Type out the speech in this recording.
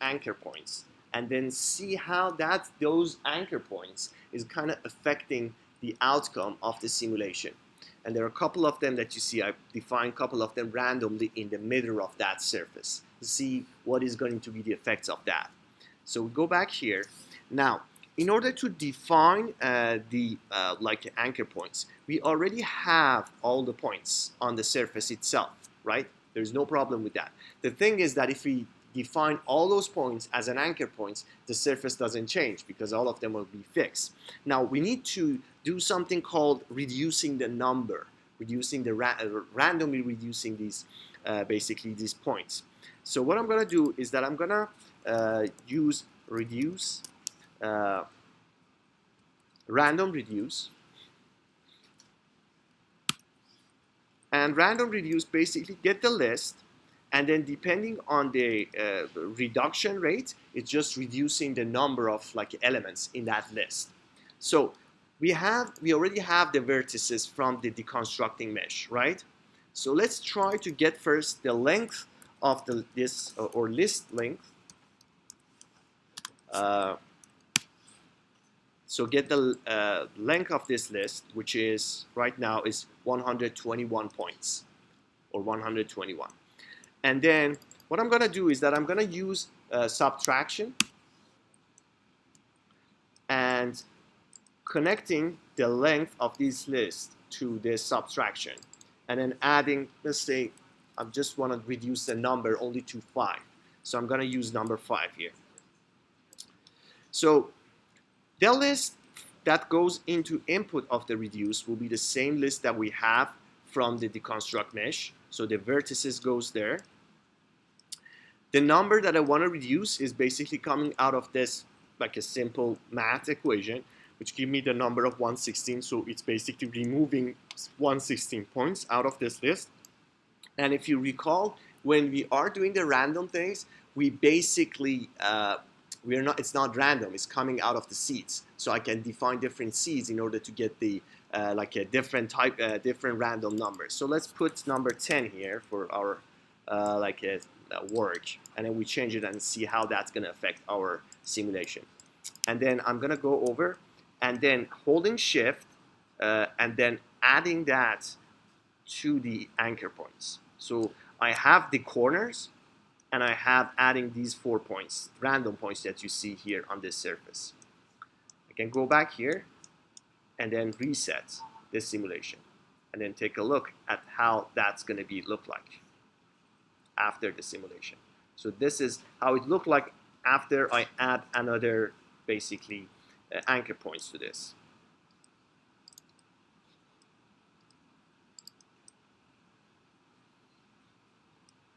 anchor points and then see how those anchor points is kind of affecting the outcome of the simulation. And there are a couple of them that you see. I've defined a couple of them randomly in the middle of that surface to see what is going to be the effects of that. So we go back here. Now, in order to define the anchor points, we already have all the points on the surface itself, right? There's no problem with that. The thing is that if we define all those points as an anchor points, the surface doesn't change because all of them will be fixed. Now we need to do something called reducing the number, randomly reducing these basically these points. So what I'm going to do is that I'm going to use reduce, random reduce, and random reduce basically get the list, and then depending on the reduction rate, it's just reducing the number of elements in that list. So we already have the vertices from the deconstructing mesh, right? So let's try to get first the length of this list length. So get the length of this list, which is right now is 121 points, or 121. And then what I'm going to do is that I'm going to use subtraction and connecting the length of this list to this subtraction, and then adding, let's say I just want to reduce the number only to 5. So I'm going to use number 5 here. So the list that goes into input of the reduce will be the same list that we have from the deconstruct mesh. So the vertices goes there. The number that I want to reduce is basically coming out of this like a simple math equation, which give me the number of 116. So it's basically removing 116 points out of this list. And if you recall, when we are doing the random things, we basically it's not random, it's coming out of the seeds. So I can define different seeds in order to get the like a different type, different random numbers. So let's put number 10 here for our work, and then we change it and see how that's going to affect our simulation. And then I'm going to go over and then holding shift and then adding that to the anchor points. So I have the corners, and I have adding these 4 points, random points that you see here on this surface. I can go back here and then reset this simulation, and then take a look at how that's going to look like after the simulation. So this is how it looked like after I add another basically anchor points to this.